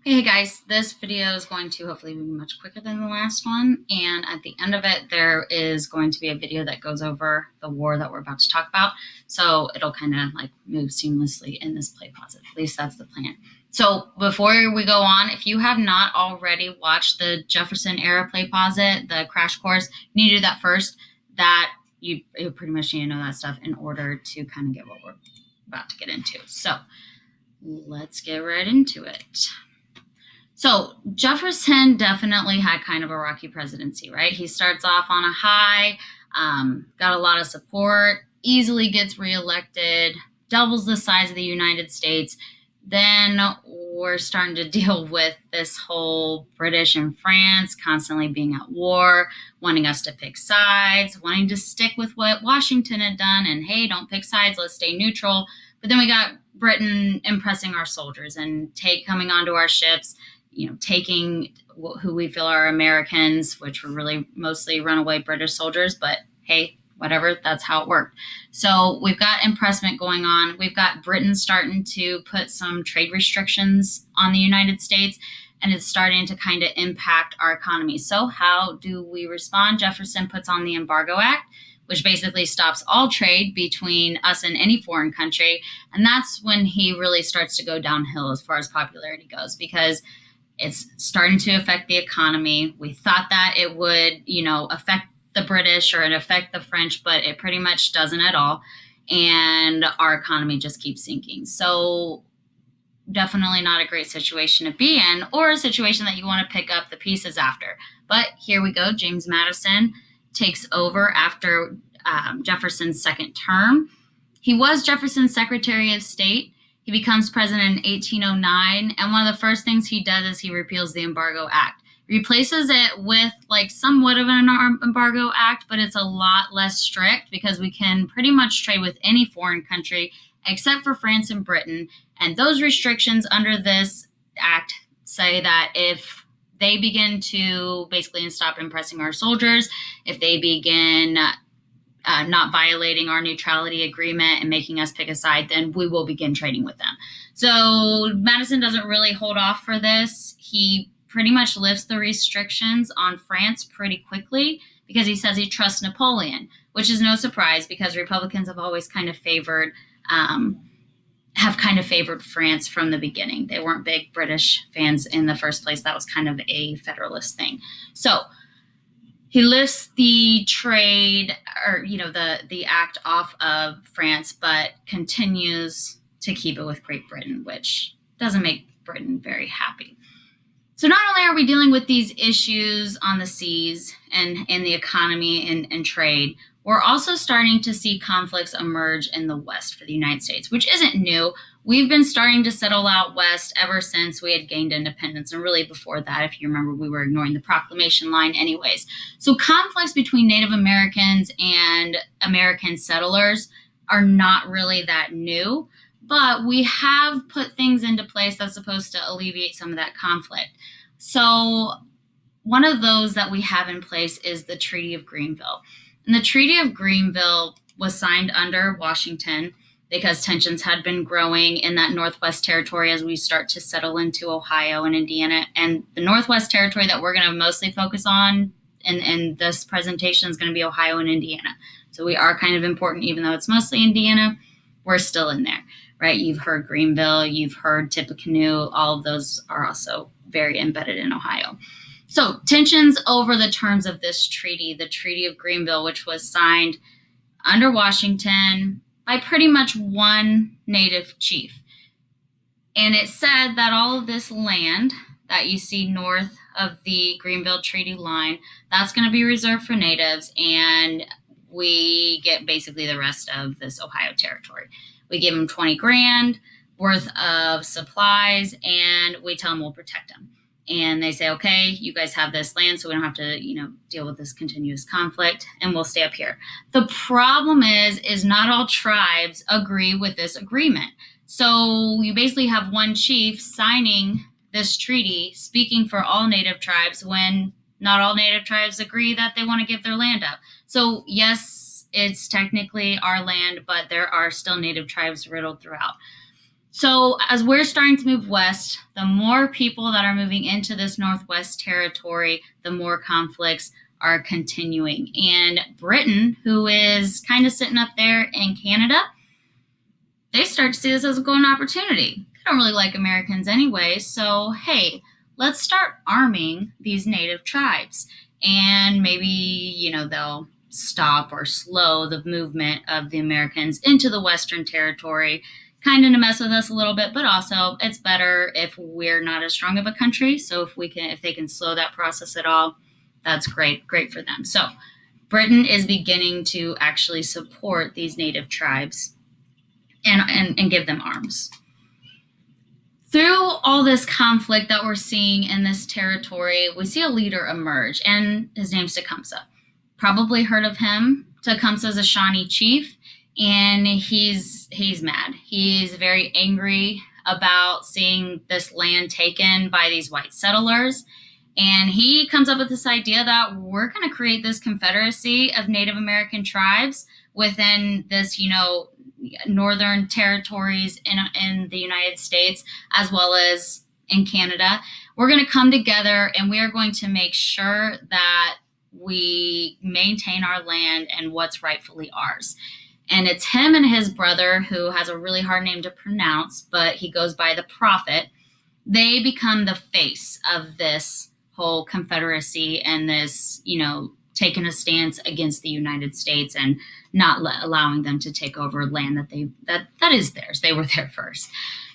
Hey guys, this video is going to hopefully be much quicker than the last one, and at the end of it there is going to be a video that goes over the war that we're about to talk about, so it'll kind of like move seamlessly in this play pause. At least that's the plan. So before we go on, if you have not already watched the Jefferson era play pause, the crash course, you need to do that first. That you pretty much need to know that stuff in order to kind of get what we're about to get into. So let's get right into it. So Jefferson definitely had kind of a rocky presidency, right? He starts off on a high, got a lot of support, easily gets reelected, doubles the size of the United States. Then we're starting to deal with this whole British and France constantly being at war, wanting us to pick sides, wanting to stick with what Washington had done, and hey, don't pick sides, let's stay neutral. But then we got Britain impressing our soldiers and coming onto our ships, taking who we feel are Americans, which were really mostly runaway British soldiers, but hey, whatever, that's how it worked. So we've got impressment going on. We've got Britain starting to put some trade restrictions on the United States, and it's starting to kind of impact our economy. So how do we respond? Jefferson puts on the Embargo Act, which basically stops all trade between us and any foreign country. And that's when he really starts to go downhill as far as popularity goes, because it's starting to affect the economy. We thought that it would, affect the British or it affect the French, but it pretty much doesn't at all. And our economy just keeps sinking. So definitely not a great situation to be in, or a situation that you want to pick up the pieces after. But here we go. James Madison takes over after Jefferson's second term. He was Jefferson's Secretary of State. He becomes president in 1809, and one of the first things he does is he repeals the Embargo Act. Replaces it with somewhat of an Embargo Act, but it's a lot less strict because we can pretty much trade with any foreign country except for France and Britain. And those restrictions under this act say that if they begin to basically stop impressing our soldiers, if they begin not violating our neutrality agreement and making us pick a side, then we will begin trading with them. So Madison doesn't really hold off for this. He pretty much lifts the restrictions on France pretty quickly because he says he trusts Napoleon, which is no surprise because Republicans have always kind of favored France from the beginning. They weren't big British fans in the first place. That was kind of a Federalist thing. So he lifts the trade or, the act off of France, but continues to keep it with Great Britain, which doesn't make Britain very happy. So not only are we dealing with these issues on the seas and in the economy and trade, we're also starting to see conflicts emerge in the West for the United States, which isn't new. We've been starting to settle out West ever since we had gained independence. And really before that, if you remember, we were ignoring the proclamation line anyways. So conflicts between Native Americans and American settlers are not really that new, but we have put things into place that's supposed to alleviate some of that conflict. So one of those that we have in place is the Treaty of Greenville. And the Treaty of Greenville was signed under Washington because tensions had been growing in that Northwest Territory as we start to settle into Ohio and Indiana. And the Northwest Territory that we're going to mostly focus on in this presentation is going to be Ohio and Indiana. So we are kind of important, even though it's mostly Indiana, we're still in there, right? You've heard Greenville, you've heard Tippecanoe, all of those are also very embedded in Ohio. So tensions over the terms of this treaty, the Treaty of Greenville, which was signed under Washington by pretty much one native chief. And it said that all of this land that you see north of the Greenville Treaty line, that's going to be reserved for natives, and we get basically the rest of this Ohio territory. We give them 20 grand worth of supplies, and we tell them we'll protect them. And they say, okay, you guys have this land, so we don't have to, deal with this continuous conflict, and we'll stay up here. The problem is not all tribes agree with this agreement. So you basically have one chief signing this treaty, speaking for all native tribes, when not all native tribes agree that they want to give their land up. So yes, it's technically our land, but there are still native tribes riddled throughout. So as we're starting to move west, the more people that are moving into this Northwest territory, the more conflicts are continuing. And Britain, who is kind of sitting up there in Canada, they start to see this as a golden opportunity. They don't really like Americans anyway, so hey, let's start arming these native tribes. And maybe, they'll stop or slow the movement of the Americans into the Western territory, kind of to mess with us a little bit, but also it's better if we're not as strong of a country. So if they can slow that process at all, that's great for them. So Britain is beginning to actually support these native tribes and give them arms. Through all this conflict that we're seeing in this territory, we see a leader emerge, and his name's Tecumseh. Probably heard of him. Tecumseh is a Shawnee chief, and he's mad. He's very angry about seeing this land taken by these white settlers. And he comes up with this idea that we're going to create this confederacy of Native American tribes within this, northern territories in the United States, as well as in Canada. We're going to come together and we are going to make sure that we maintain our land and what's rightfully ours. And it's him and his brother, who has a really hard name to pronounce, but he goes by the Prophet. They become the face of this whole confederacy and this, taking a stance against the United States and not allowing them to take over land that is theirs. They were there first.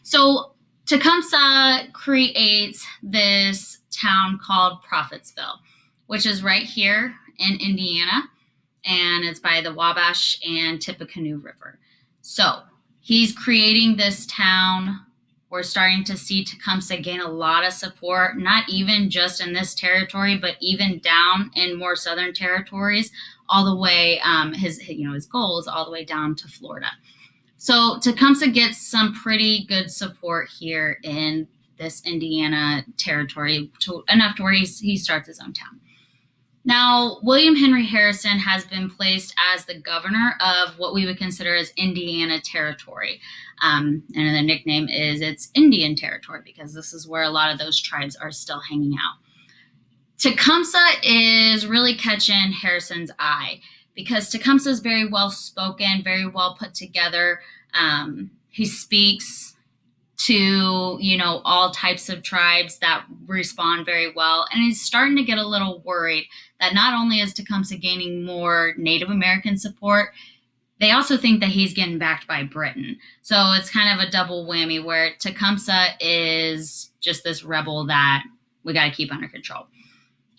So Tecumseh creates this town called Prophettsville, which is right here in Indiana, and it's by the Wabash and Tippecanoe River. So he's creating this town. We're starting to see Tecumseh gain a lot of support, not even just in this territory, but even down in more southern territories, all the way, his goal is all the way down to Florida. So Tecumseh gets some pretty good support here in this Indiana territory, enough to where he starts his own town. Now, William Henry Harrison has been placed as the governor of what we would consider as Indiana Territory. And the nickname is it's Indian Territory because this is where a lot of those tribes are still hanging out. Tecumseh is really catching Harrison's eye because Tecumseh is very well spoken, very well put together. He speaks to, all types of tribes that respond very well. And he's starting to get a little worried that not only is Tecumseh gaining more Native American support, they also think that he's getting backed by Britain. So it's kind of a double whammy where Tecumseh is just this rebel that we got to keep under control.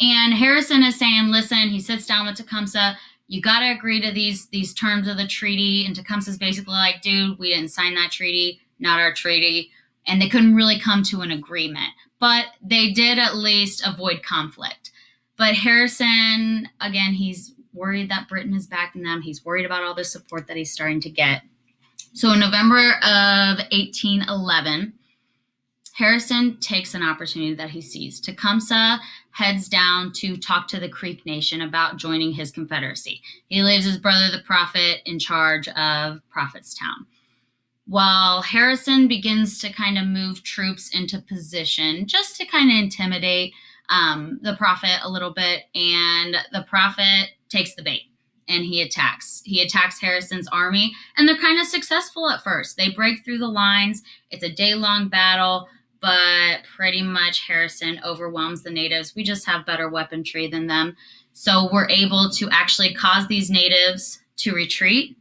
And Harrison is saying, listen, he sits down with Tecumseh, you got to agree to these terms of the treaty. And Tecumseh's basically like, dude, we didn't sign that treaty, not our treaty. And they couldn't really come to an agreement. But they did at least avoid conflict. But Harrison, again, he's worried that Britain is backing them. He's worried about all the support that he's starting to get. So in November of 1811, Harrison takes an opportunity that he sees. Tecumseh heads down to talk to the Creek Nation about joining his confederacy. He leaves his brother, the Prophet, in charge of Prophetstown. While Harrison begins to kind of move troops into position just to kind of intimidate the Prophet a little bit, and the Prophet takes the bait and he attacks. He attacks Harrison's army, and they're kind of successful at first. They break through the lines. It's a day-long battle, but pretty much Harrison overwhelms the natives. We just have better weaponry than them. So we're able to actually cause these natives to retreat.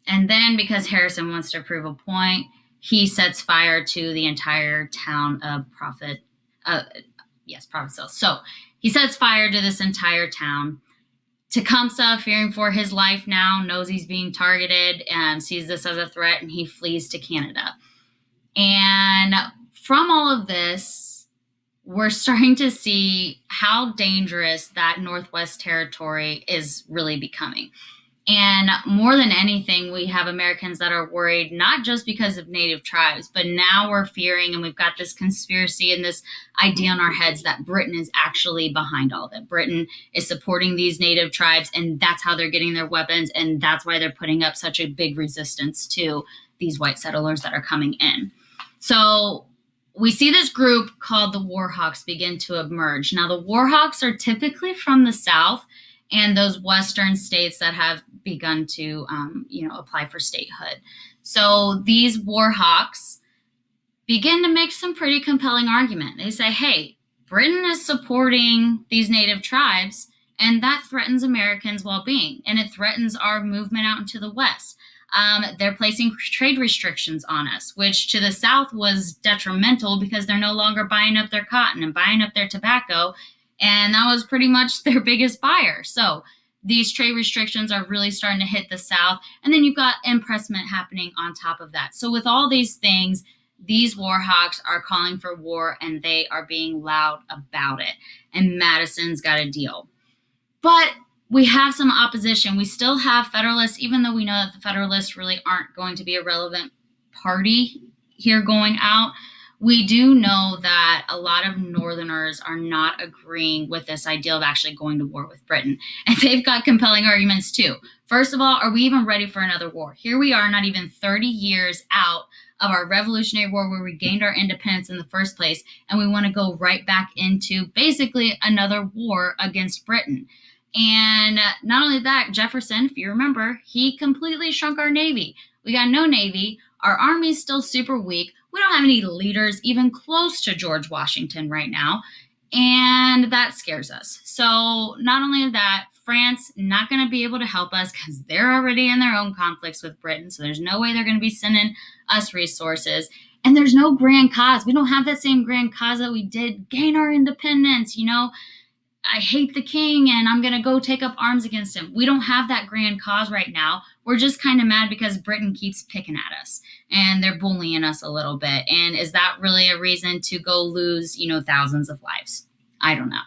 And then because Harrison wants to prove a point, he sets fire to the entire town of Prophettsville. So he sets fire to this entire town. Tecumseh, fearing for his life now, knows he's being targeted and sees this as a threat, and he flees to Canada. And from all of this, we're starting to see how dangerous that Northwest Territory is really becoming. And more than anything, we have Americans that are worried, not just because of Native tribes, but now we're fearing, and we've got this conspiracy and this idea in our heads that Britain is actually behind all of it. Britain is supporting these Native tribes, and that's how they're getting their weapons, and that's why they're putting up such a big resistance to these white settlers that are coming in. So we see this group called the Warhawks begin to emerge. Now, the Warhawks are typically from the South and those Western states that have begun to, apply for statehood. So these Warhawks begin to make some pretty compelling argument. They say, hey, Britain is supporting these native tribes, and that threatens Americans' well-being, and it threatens our movement out into the West. They're placing trade restrictions on us, which to the South was detrimental because they're no longer buying up their cotton and buying up their tobacco, and that was pretty much their biggest buyer. So these trade restrictions are really starting to hit the South, and then you've got impressment happening on top of that. So with all these things, these Warhawks are calling for war, and they are being loud about it. And Madison's got a deal. But we have some opposition. We still have Federalists, even though we know that the Federalists really aren't going to be a relevant party here going out. We do know that a lot of Northerners are not agreeing with this idea of actually going to war with Britain. And they've got compelling arguments too. First of all, are we even ready for another war? Here we are, not even 30 years out of our Revolutionary War where we gained our independence in the first place, and we want to go right back into basically another war against Britain. And not only that, Jefferson, if you remember, he completely shrunk our Navy. We got no Navy. Our Army's still super weak. We don't have any leaders even close to George Washington right now. And that scares us. So not only that, France not going to be able to help us because they're already in their own conflicts with Britain. So there's no way they're going to be sending us resources. And there's no grand cause. We don't have that same grand cause that we did gain our independence. I hate the king and I'm going to go take up arms against him. We don't have that grand cause right now. We're just kind of mad because Britain keeps picking at us and they're bullying us a little bit. And is that really a reason to go lose, thousands of lives? I don't know.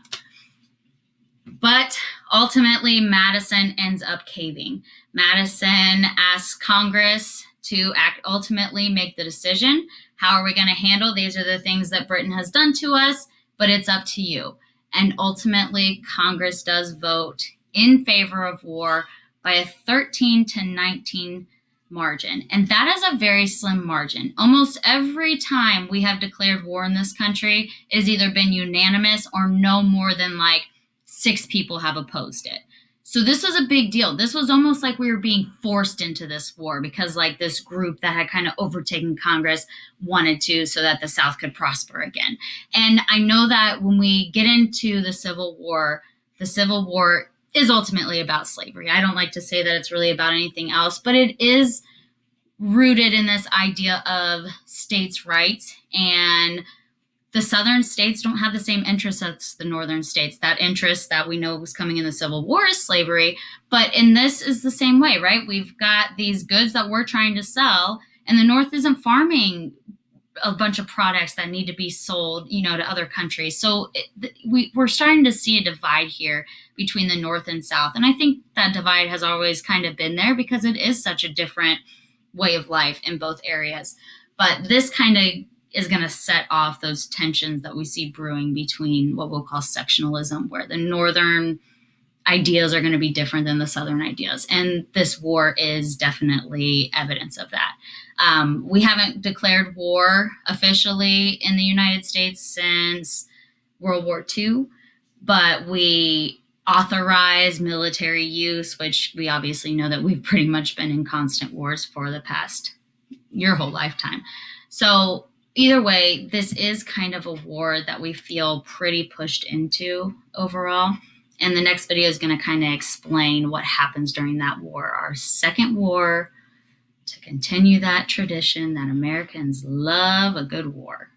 But ultimately, Madison ends up caving. Madison asks Congress to ultimately make the decision. How are we going to handle? These are the things that Britain has done to us, but it's up to you. And ultimately, Congress does vote in favor of war by a 13-19 margin. And that is a very slim margin. Almost every time we have declared war in this country, it has either been unanimous or no more than 6 people have opposed it. So this was a big deal. This was almost like we were being forced into this war because this group that had kind of overtaken Congress wanted to so that the South could prosper again. And I know that when we get into the Civil War is ultimately about slavery. I don't like to say that it's really about anything else, but it is rooted in this idea of states' rights, and the southern states don't have the same interests as the northern states. That interest that we know was coming in the Civil War is slavery, but in this is the same way, right? We've got these goods that we're trying to sell, and the North isn't farming a bunch of products that need to be sold, to other countries. So we're starting to see a divide here between the North and South. And I think that divide has always kind of been there because it is such a different way of life in both areas. But this kind of is going to set off those tensions that we see brewing between what we'll call sectionalism, where the Northern ideas are going to be different than the Southern ideas. And this war is definitely evidence of that. We haven't declared war officially in the United States since World War II, but we authorize military use, which we obviously know that we've pretty much been in constant wars for the past your whole lifetime. So either way, this is kind of a war that we feel pretty pushed into overall. And the next video is going to kind of explain what happens during that war, our second war, to continue that tradition that Americans love a good war.